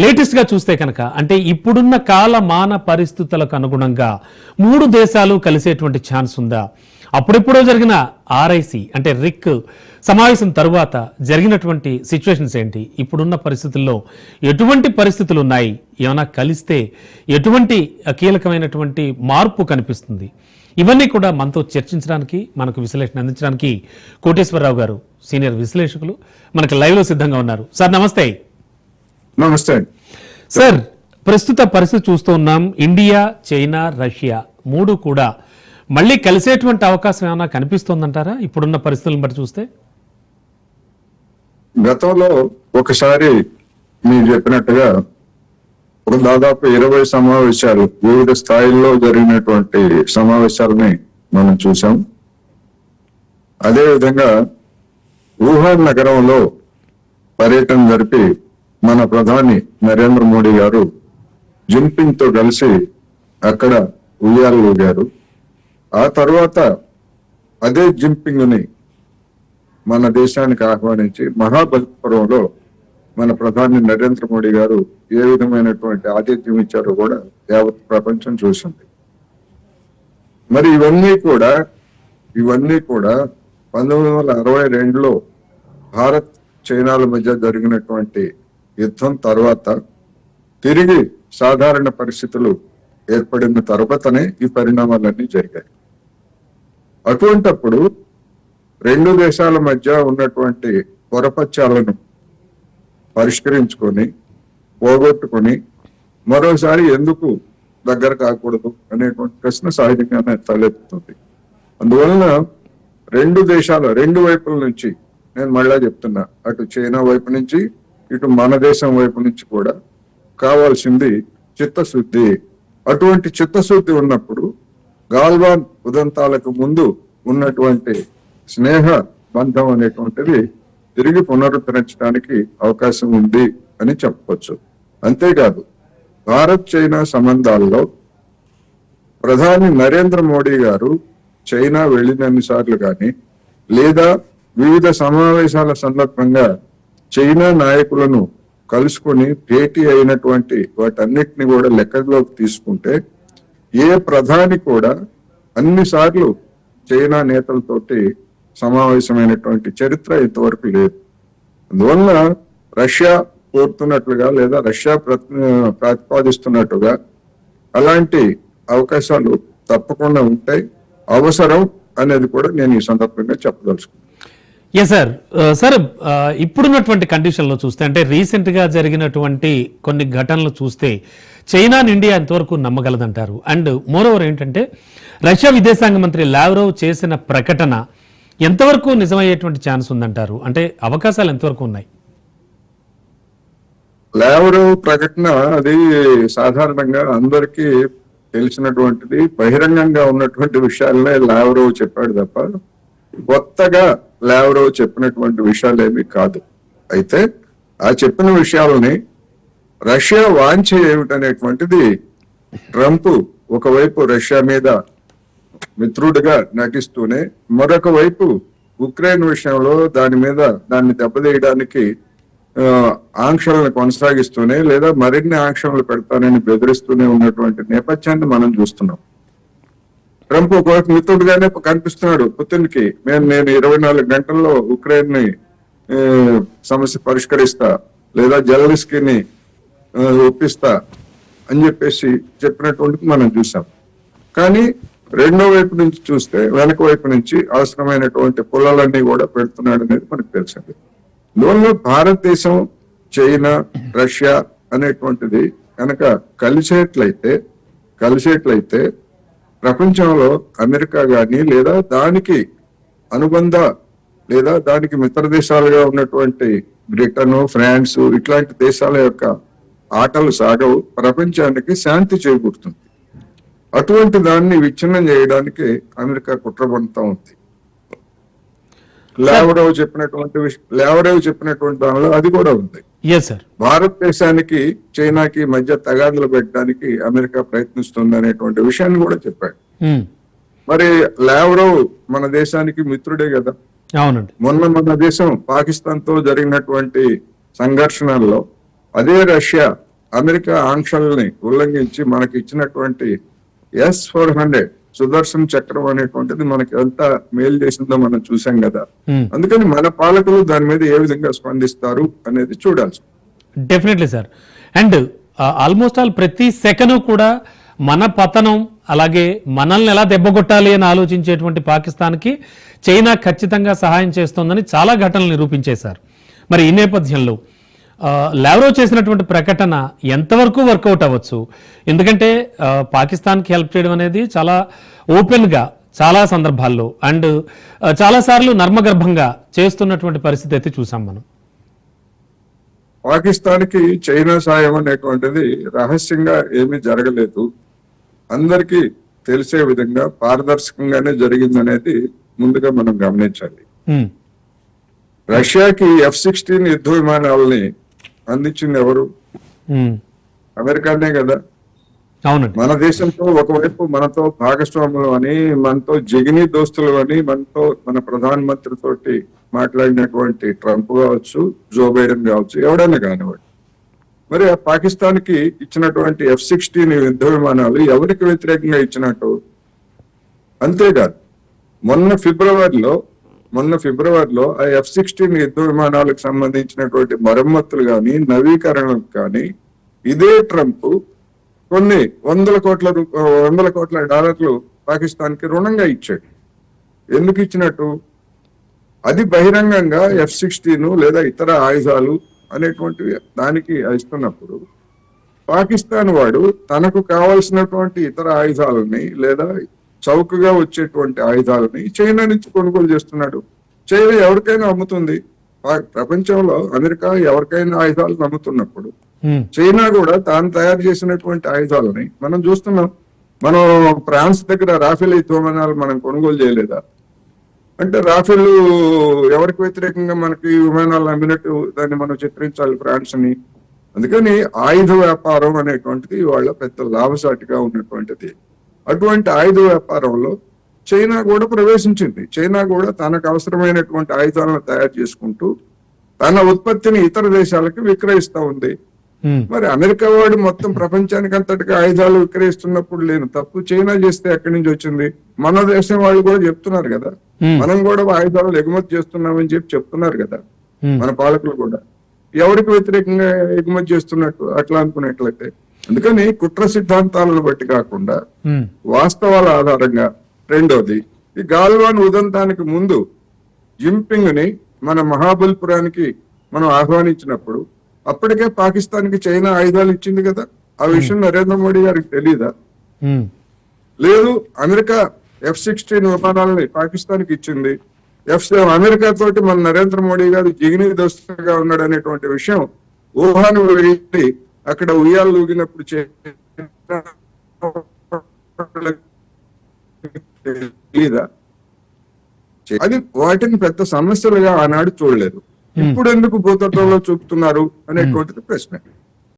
లేటెస్ట్గా చూస్తే కనుక అంటే ఇప్పుడున్న కాలమాన పరిస్థితులకు అనుగుణంగా 3 దేశాలు కలిసేటువంటి ఛాన్స్ ఉందా? అప్పుడెప్పుడో జరిగిన ఆర్ఐసి అంటే రిక్ సమావేశం తరువాత జరిగినటువంటి సిచ్యువేషన్స్ ఏంటి? ఇప్పుడున్న పరిస్థితుల్లో ఎటువంటి పరిస్థితులు ఉన్నాయి? ఏమైనా కలిస్తే ఎటువంటి కీలకమైనటువంటి మార్పు కనిపిస్తుంది? ఇవన్నీ కూడా మనతో చర్చించడానికి, మనకు విశ్లేషణ అందించడానికి కోటేశ్వరరావు గారు సీనియర్ విశ్లేషకులు మనకు లైవ్లో సిద్ధంగా ఉన్నారు. సార్ నమస్తే. నమస్తే సార్. ప్రస్తుత పరిస్థితి చూస్తూ ఉన్నాం. ఇండియా, చైనా, రష్యా 3 కూడా మళ్ళీ కలిసేటువంటి అవకాశం ఏమైనా కనిపిస్తోందంటారా ఇప్పుడున్న పరిస్థితులను బట్టి చూస్తే? గతంలో ఒకసారి మీరు చెప్పినట్టుగా దాదాపు 20 సమావేశాలు వివిధ స్థాయిల్లో జరిగినటువంటి సమావేశాలని మనం చూసాం. అదేవిధంగా వుహాన్ నగరంలో పర్యటన జరిపి మన ప్రధాని నరేంద్ర మోడీ గారు జిన్పింగ్ తో కలిసి అక్కడ ఉయ్యాలు ఊగారు. ఆ తర్వాత అదే జిన్పింగ్ ని మన దేశానికి ఆహ్వానించి మహాబలిపురంలో మన ప్రధాని నరేంద్ర మోడీ గారు ఏ విధమైనటువంటి ఆతిథ్యం ఇచ్చారో కూడా యావత్ ప్రపంచం చూసింది. మరి ఇవన్నీ కూడా 1962లో భారత్ చైనాల మధ్య జరిగినటువంటి యుద్ధం తర్వాత తిరిగి సాధారణ పరిస్థితులు ఏర్పడిన తర్వాతనే ఈ పరిణామాలన్నీ జరిగాయి. అటువంటప్పుడు 2 దేశాల మధ్య ఉన్నటువంటి పొరపత్యాలను పరిష్కరించుకొని పోగొట్టుకొని మరోసారి ఎందుకు దగ్గర కాకూడదు అనేటువంటి ప్రశ్న సహజంగానే తలెత్తుతుంది. అందువలన 2 దేశాల 2 వైపుల నుంచి, నేను మళ్ళా చెప్తున్నా, అటు చైనా వైపు నుంచి ఇటు మన దేశం వైపు నుంచి కూడా కావాల్సింది చిత్తశుద్ధి. అటువంటి చిత్తశుద్ధి ఉన్నప్పుడు గాల్వాన్ ఉదంతాలకు ముందు ఉన్నటువంటి స్నేహ బంధం అనేటువంటిది తిరిగి పునరుద్ధరించడానికి అవకాశం ఉంది అని చెప్పవచ్చు. అంతేకాదు, భారత్ చైనా సంబంధాల్లో ప్రధాని నరేంద్ర మోడీ గారు చైనా వెళ్ళినన్ని సార్లు కానీ లేదా వివిధ సమావేశాల సందర్భంగా చైనా నాయకులను కలుసుకొని భేటీ అయినటువంటి వాటన్నిటిని కూడా లెక్కలోకి తీసుకుంటే ఏ ప్రధాని కూడా అన్నిసార్లు చైనా నేతలతోటి సమావేశమైనటువంటి చరిత్ర ఇంతవరకు లేదు. అందువల్ల రష్యా కోరుతున్నట్లుగా లేదా రష్యా ప్రతిపాదిస్తున్నట్టుగా అలాంటి అవకాశాలు తప్పకుండా ఉంటాయి, అవసరం అనేది కూడా నేను ఈ సందర్భంగా చెప్పదలుచుకున్నాను. Yes sir. సార్, ఇప్పుడున్నటువంటి కండిషన్లో చూస్తే అంటే రీసెంట్ గా జరిగినటువంటి కొన్ని ఘటనలు చూస్తే చైనాని ఇండియా ఎంతవరకు నమ్మగలదంటారు? అండ్ మోరోవర్ ఏంటంటే రష్యా విదేశాంగ మంత్రి లావ్రోవ్ చేసిన ప్రకటన ఎంతవరకు నిజమయ్యేటువంటి ఛాన్స్ ఉందంటారు? అంటే అవకాశాలు ఎంతవరకు ఉన్నాయి? లావ్రోవ్ ప్రకటన అది సాధారణంగా అందరికీ తెలిసినటువంటిది, బహిరంగంగా ఉన్నటువంటి విషయాలనే లావ్రోవ్ చెప్పాడు తప్ప కొత్తగా లావ్రోవ్ చెప్పినటువంటి విషయాలు ఏమీ కాదు. అయితే ఆ చెప్పిన విషయాలని రష్యా వాంఛ ఏమిటనేటువంటిది ట్రంప్ ఒకవైపు రష్యా మీద మిత్రుడిగా నటిస్తూనే మరొక వైపు ఉక్రెయిన్ విషయంలో దాన్ని దెబ్బతీయడానికి ఆంక్షలను కొనసాగిస్తూనే లేదా మరిన్ని ఆంక్షలు పెడతానని బెదిరిస్తూనే ఉన్నటువంటి నేపథ్యాన్ని మనం చూస్తున్నాం. ట్రంప్ ఒకవైపు మిత్రుడిగానే కనిపిస్తున్నాడు పుతిన్కి. నేను 24 గంటల్లో ఉక్రెయిన్ ని సమస్య పరిష్కరిస్తా లేదా జెలెన్స్కీని ఒప్పిస్తా అని చెప్పేసి చెప్పినటువంటిది మనం చూసాం. కానీ రెండో వైపు నుంచి చూస్తే వెనక వైపు నుంచి అవసరమైనటువంటి పుల్లలన్నీ కూడా పెడుతున్నాడు అనేది మనకు తెలిసింది. అందువల్ల భారతదేశం, చైనా, రష్యా అనేటువంటిది కనుక కలిసేట్లయితే ప్రపంచంలో అమెరికా కానీ లేదా దానికి అనుబంధ లేదా దానికి మిత్ర దేశాలుగా ఉన్నటువంటి బ్రిటన్, ఫ్రాన్స్ ఇట్లాంటి దేశాల యొక్క ఆటలు సాగవు, ప్రపంచానికి శాంతి చేకూరుతుంది. అటువంటి దాన్ని విచ్ఛిన్నం చేయడానికి అమెరికా కుట్రపడుతూ ఉంది. లావ్రోవ్ చెప్పినటువంటి దానిలో అది కూడా ఉంది. భారతదేశానికి చైనాకి మధ్య తగాదులు పెట్టడానికి అమెరికా ప్రయత్నిస్తుంది అనేటువంటి విషయాన్ని కూడా చెప్పాడు. మరి లావ్రోవ్ మన దేశానికి మిత్రుడే కదా. అవునండి. మన దేశం పాకిస్తాన్ తో జరిగినటువంటి సంఘర్షణల్లో అదే రష్యా అమెరికా ఆంక్షల్ని ఉల్లంఘించి మనకి ఇచ్చినటువంటి S-400 సుదర్శన్ చక్రం అనేటువంటిది మనకి ఎంత మేలు చేసిందో మనం చూసాం కదా. Hmm. అందుకని మన పాలకులు దాని మీద ఏ విధంగా స్పందిస్తారు అనేది చూడాల్సి. Definitely sir. And almost all ప్రతి సెకను కూడా మన పతనం, అలాగే మనల్ని ఎలా దెబ్బకొట్టాలి అని ఆలోచించేటువంటి పాకిస్తాన్కి చైనా ఖచ్చితంగా సహాయం చేస్తోందని చాలా ఘటనలు నిరూపించేశారు. మరి ఈ నేపథ్యంలో లావ్రో చేసినటువంటి ప్రకటన ఎంతవరకు వర్కౌట్ అవ్వచ్చు? ఎందుకంటే పాకిస్తాన్కి హెల్ప్ చేయడం అనేది చాలా ఓపెన్గా చాలా సందర్భాల్లో అండ్ చాలాసార్లు నర్మగర్భంగా చేస్తున్నటువంటి పరిస్థితి అయితే చూసాం మనం. పాకిస్తాన్కి చైనా సాయం అనేటువంటిది రహస్యంగా ఏమీ జరగలేదు. అందరికీ తెలిసే విధంగా పారదర్శకంగానే జరిగిందనేది ముందుగా మనం గమనించాలి. Hmm. రష్యాకి F-16 యుద్ధ విమానాలని అందించింది ఎవరు? Hmm. అమెరికానే కదా. అవునండి. మన దేశంతో ఒకవైపు మనతో భాగస్వాములు అని, మనతో జగిని దోస్తులు అని, మన ప్రధానమంత్రి తోటి మాట్లాడినటువంటి ట్రంప్ కావచ్చు, జో బైడెన్ కావచ్చు, ఎవడైనా కానివ్వండి, మరి ఆ పాకిస్తాన్ కి ఇచ్చినటువంటి F-16 యుద్ధ విమానాలు ఎవరికి వ్యతిరేకంగా ఇచ్చినట్టు? అంతేకాదు మొన్న ఫిబ్రవరిలో ఆ F-16 యుద్ధ విమానాలకు సంబంధించినటువంటి మరమ్మతులు కానీ నవీకరణలకు కానీ ఇదే ట్రంప్ కొన్ని వందల కోట్ల డాలర్లు పాకిస్తాన్ కి రుణంగా ఇచ్చాడు. ఎందుకు ఇచ్చినట్టు? అది బహిరంగంగా F-16 లేదా ఇతర ఆయుధాలు అనేటువంటివి దానికి ఇస్తున్నప్పుడు పాకిస్తాన్ వాడు తనకు కావాల్సినటువంటి ఇతర ఆయుధాలని లేదా చౌకగా వచ్చేటువంటి ఆయుధాలని చైనా నుంచి కొనుగోలు చేస్తున్నాడు. చైనా ఎవరికైనా అమ్ముతుంది. ప్రపంచంలో అమెరికా ఎవరికైనా ఆయుధాలను అమ్ముతున్నప్పుడు చైనా కూడా తాను తయారు చేసినటువంటి ఆయుధాలని మనం చూస్తున్నాం. మనం ఫ్రాన్స్ దగ్గర రాఫెల్ యుద్ధ విమానాలు మనం కొనుగోలు చేయలేదా? అంటే రాఫెల్ ఎవరికి వ్యతిరేకంగా మనకి విమానాలు అమ్మినట్టు దాన్ని మనం చిత్రించాలి ఫ్రాన్స్ ని. అందుకని ఆయుధ వ్యాపారం అనేటువంటిది వాళ్ళ పెద్ద లాభసాటిగా ఉన్నటువంటిది. అటువంటి ఆయుధ వ్యాపారంలో చైనా కూడా ప్రవేశించింది. చైనా కూడా తనకు అవసరమైనటువంటి ఆయుధాలను తయారు చేసుకుంటూ తన ఉత్పత్తిని ఇతర దేశాలకు విక్రయిస్తా ఉంది. మరి అమెరికా వాడు మొత్తం ప్రపంచానికి అంతటిగా ఆయుధాలు విక్రయిస్తున్నప్పుడు లేని తప్పు చైనా చేస్తే ఎక్కడి నుంచి వచ్చింది? మన దేశం వాళ్ళు కూడా చెప్తున్నారు కదా, మనం కూడా ఆయుధాలు ఎగుమతి చేస్తున్నామని చెప్తున్నారు కదా మన పాలకులు కూడా. ఎవరికి వ్యతిరేకంగా ఎగుమతి చేస్తున్నట్టు అట్లా అనుకునేట్లయితే? అందుకని కుట్ర సిద్ధాంతాలను బట్టి కాకుండా వాస్తవాల ఆధారంగా. రెండోది, ఈ గాల్వాన్ ఉదంతానికి ముందు జింపింగ్ ని మన మహాబలిపురానికి మనం ఆహ్వానించినప్పుడు అప్పటికే పాకిస్తాన్ కి చైనా ఆయుధాలు ఇచ్చింది కదా. ఆ విషయం నరేంద్ర మోడీ గారికి తెలీదా? లేదు, అమెరికా F-16 విమానాలని పాకిస్తాన్ కి ఇచ్చింది. అమెరికా తోటి మన నరేంద్ర మోడీ గారు జిగిని దోస్తుగా ఉన్నాడు అనేటువంటి విషయం వుహాన్ వెళ్ళి అక్కడ ఉయ్యాలు ఊగినప్పుడు తెలీదా? అది వాటిని పెద్ద సమస్యలుగా ఆనాడు చూడలేదు. ఇప్పుడు ఎందుకు భూతత్వంలో చూపుతున్నారు అనేటువంటిది ప్రశ్న.